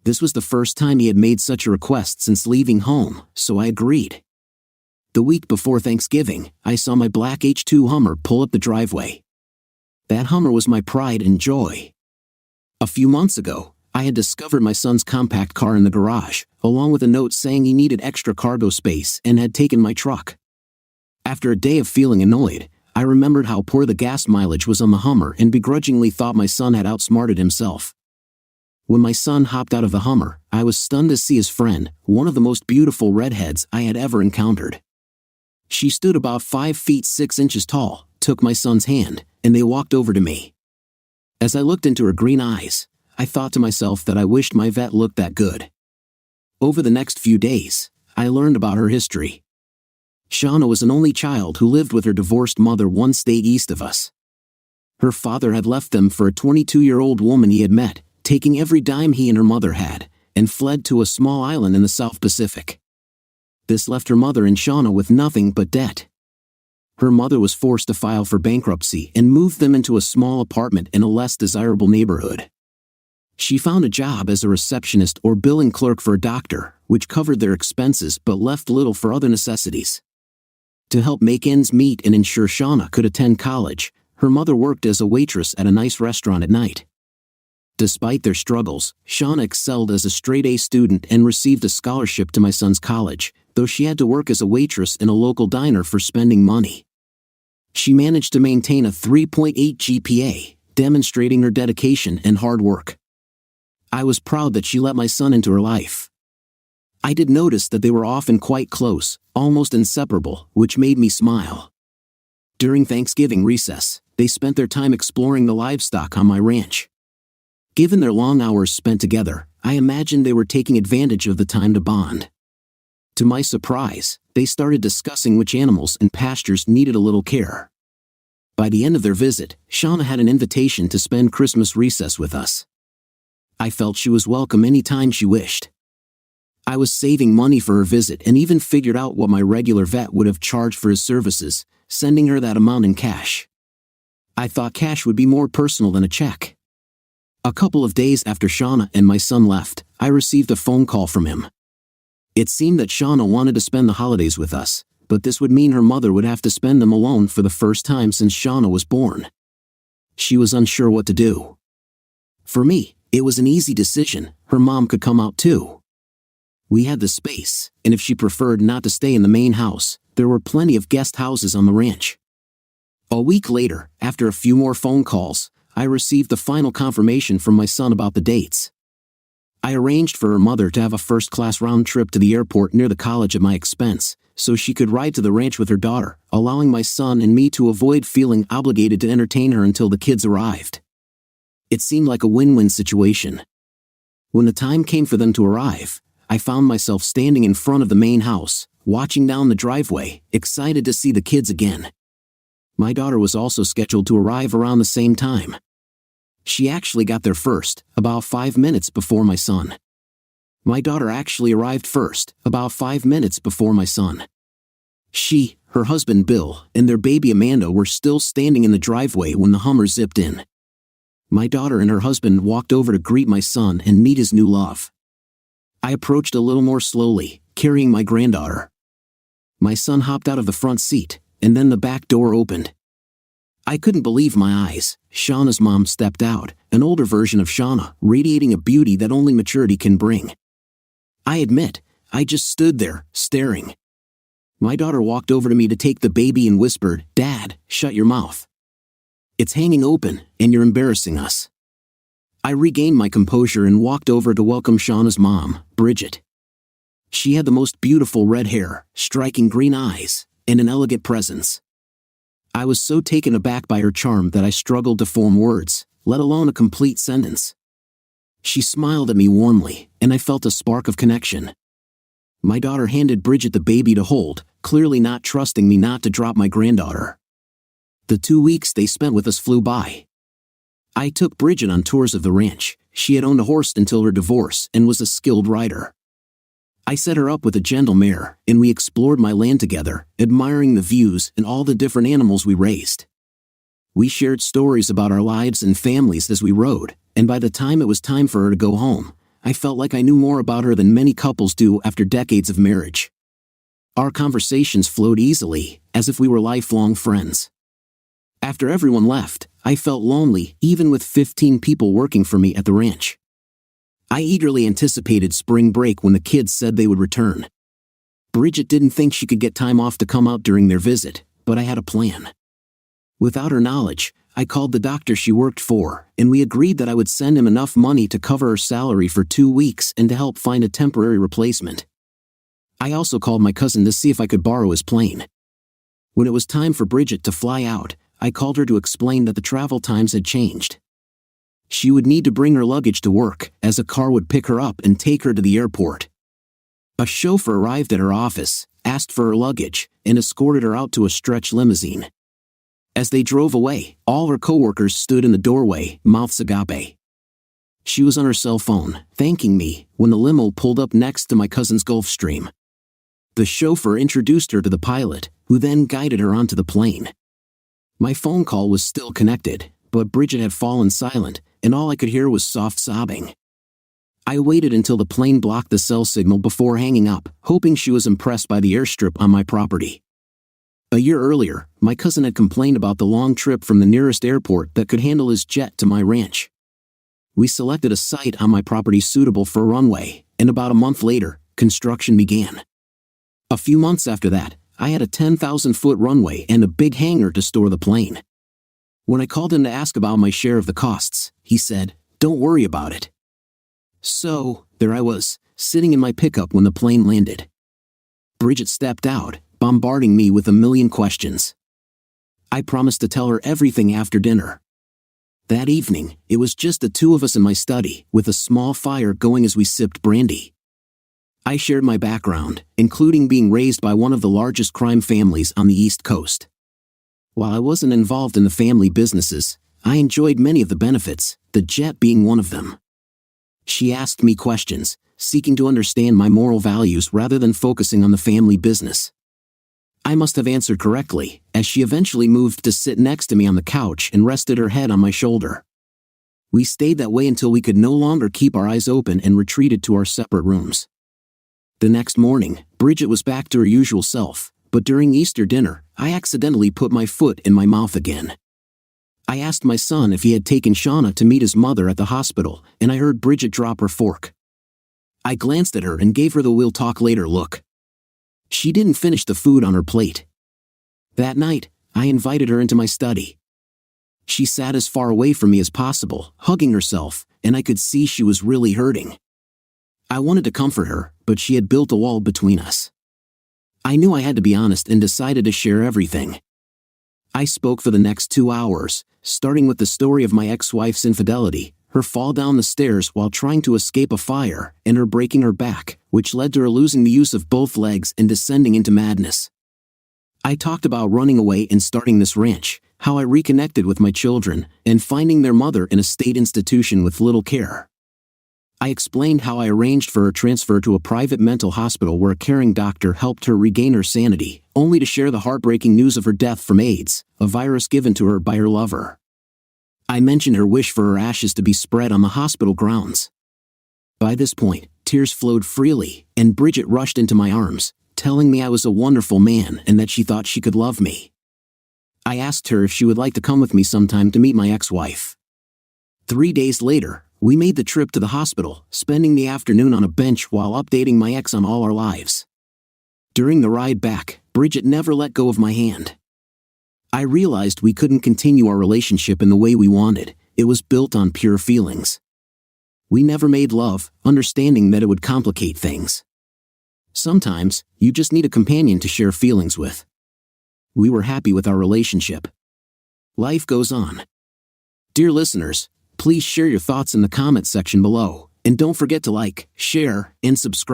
This was the first time he had made such a request since leaving home, so I agreed. The week before Thanksgiving, I saw my black H2 Hummer pull up the driveway. That Hummer was my pride and joy. A few months ago, I had discovered my son's compact car in the garage, along with a note saying he needed extra cargo space and had taken my truck. After a day of feeling annoyed, I remembered how poor the gas mileage was on the Hummer and begrudgingly thought my son had outsmarted himself. When my son hopped out of the Hummer, I was stunned to see his friend, one of the most beautiful redheads I had ever encountered. She stood about 5 feet 6 inches tall, took my son's hand, and they walked over to me. As I looked into her green eyes, I thought to myself that I wished my vet looked that good. Over the next few days, I learned about her history. Shauna was an only child who lived with her divorced mother 1 state east of us. Her father had left them for a 22-year-old woman he had met, taking every dime he and her mother had, and fled to a small island in the South Pacific. This left her mother and Shauna with nothing but debt. Her mother was forced to file for bankruptcy and moved them into a small apartment in a less desirable neighborhood. She found a job as a receptionist or billing clerk for a doctor, which covered their expenses but left little for other necessities. To help make ends meet and ensure Shauna could attend college, her mother worked as a waitress at a nice restaurant at night. Despite their struggles, Shauna excelled as a straight-A student and received a scholarship to my son's college, though she had to work as a waitress in a local diner for spending money. She managed to maintain a 3.8 GPA, demonstrating her dedication and hard work. I was proud that she let my son into her life. I did notice that they were often quite close, almost inseparable, which made me smile. During Thanksgiving recess, they spent their time exploring the livestock on my ranch. Given their long hours spent together, I imagined they were taking advantage of the time to bond. To my surprise, they started discussing which animals and pastures needed a little care. By the end of their visit, Shauna had an invitation to spend Christmas recess with us. I felt she was welcome any time she wished. I was saving money for her visit and even figured out what my regular vet would have charged for his services, sending her that amount in cash. I thought cash would be more personal than a check. A couple of days after Shauna and my son left, I received a phone call from him. It seemed that Shauna wanted to spend the holidays with us, but this would mean her mother would have to spend them alone for the first time since Shauna was born. She was unsure what to do. For me, it was an easy decision. Her mom could come out too. We had the space, and if she preferred not to stay in the main house, there were plenty of guest houses on the ranch. A week later, after a few more phone calls, I received the final confirmation from my son about the dates. I arranged for her mother to have a first-class round trip to the airport near the college at my expense, so she could ride to the ranch with her daughter, allowing my son and me to avoid feeling obligated to entertain her until the kids arrived. It seemed like a win-win situation. When the time came for them to arrive, I found myself standing in front of the main house, watching down the driveway, excited to see the kids again. My daughter was also scheduled to arrive around the same time. She actually got there first, about 5 minutes before my son. My daughter actually arrived first, about 5 minutes before my son. She, her husband Bill, and their baby Amanda were still standing in the driveway when the Hummer zipped in. My daughter and her husband walked over to greet my son and meet his new love. I approached a little more slowly, carrying my granddaughter. My son hopped out of the front seat, and then the back door opened. I couldn't believe my eyes. Shauna's mom stepped out, an older version of Shauna, radiating a beauty that only maturity can bring. I admit, I just stood there, staring. My daughter walked over to me to take the baby and whispered, "Dad, shut your mouth. It's hanging open, and you're embarrassing us." I regained my composure and walked over to welcome Shauna's mom, Bridget. She had the most beautiful red hair, striking green eyes, and an elegant presence. I was so taken aback by her charm that I struggled to form words, let alone a complete sentence. She smiled at me warmly, and I felt a spark of connection. My daughter handed Bridget the baby to hold, clearly not trusting me not to drop my granddaughter. The 2 weeks they spent with us flew by. I took Bridget on tours of the ranch. She had owned a horse until her divorce and was a skilled rider. I set her up with a gentle mare, and we explored my land together, admiring the views and all the different animals we raised. We shared stories about our lives and families as we rode, and by the time it was time for her to go home, I felt like I knew more about her than many couples do after decades of marriage. Our conversations flowed easily, as if we were lifelong friends. After everyone left, I felt lonely, even with 15 people working for me at the ranch. I eagerly anticipated spring break when the kids said they would return. Bridget didn't think she could get time off to come out during their visit, but I had a plan. Without her knowledge, I called the doctor she worked for, and we agreed that I would send him enough money to cover her salary for 2 weeks and to help find a temporary replacement. I also called my cousin to see if I could borrow his plane. When it was time for Bridget to fly out, I called her to explain that the travel times had changed. She would need to bring her luggage to work, as a car would pick her up and take her to the airport. A chauffeur arrived at her office, asked for her luggage, and escorted her out to a stretch limousine. As they drove away, all her coworkers stood in the doorway, mouths agape. She was on her cell phone, thanking me, when the limo pulled up next to my cousin's Gulfstream. The chauffeur introduced her to the pilot, who then guided her onto the plane. My phone call was still connected, but Bridget had fallen silent, and all I could hear was soft sobbing. I waited until the plane blocked the cell signal before hanging up, hoping she was impressed by the airstrip on my property. A year earlier, my cousin had complained about the long trip from the nearest airport that could handle his jet to my ranch. We selected a site on my property suitable for a runway, and about a month later, construction began. A few months after that, I had a 10,000-foot runway and a big hangar to store the plane. When I called him to ask about my share of the costs, he said, "Don't worry about it." So, there I was, sitting in my pickup when the plane landed. Bridget stepped out, bombarding me with a million questions. I promised to tell her everything after dinner. That evening, it was just the two of us in my study, with a small fire going as we sipped brandy. I shared my background, including being raised by one of the largest crime families on the East Coast. While I wasn't involved in the family businesses, I enjoyed many of the benefits, the jet being one of them. She asked me questions, seeking to understand my moral values rather than focusing on the family business. I must have answered correctly, as she eventually moved to sit next to me on the couch and rested her head on my shoulder. We stayed that way until we could no longer keep our eyes open and retreated to our separate rooms. The next morning, Bridget was back to her usual self, but during Easter dinner, I accidentally put my foot in my mouth again. I asked my son if he had taken Shauna to meet his mother at the hospital, and I heard Bridget drop her fork. I glanced at her and gave her the "we'll talk later" look. She didn't finish the food on her plate. That night, I invited her into my study. She sat as far away from me as possible, hugging herself, and I could see she was really hurting. I wanted to comfort her, but she had built a wall between us. I knew I had to be honest and decided to share everything. I spoke for the next 2 hours, starting with the story of my ex-wife's infidelity, her fall down the stairs while trying to escape a fire, and her breaking her back, which led to her losing the use of both legs and descending into madness. I talked about running away and starting this ranch, how I reconnected with my children, and finding their mother in a state institution with little care. I explained how I arranged for her transfer to a private mental hospital where a caring doctor helped her regain her sanity, only to share the heartbreaking news of her death from AIDS, a virus given to her by her lover. I mentioned her wish for her ashes to be spread on the hospital grounds. By this point, tears flowed freely, and Bridget rushed into my arms, telling me I was a wonderful man and that she thought she could love me. I asked her if she would like to come with me sometime to meet my ex-wife. 3 days later, we made the trip to the hospital, spending the afternoon on a bench while updating my ex on all our lives. During the ride back, Bridget never let go of my hand. I realized we couldn't continue our relationship in the way we wanted. It was built on pure feelings. We never made love, understanding that it would complicate things. Sometimes, you just need a companion to share feelings with. We were happy with our relationship. Life goes on. Dear listeners, please share your thoughts in the comment section below, and don't forget to like, share, and subscribe.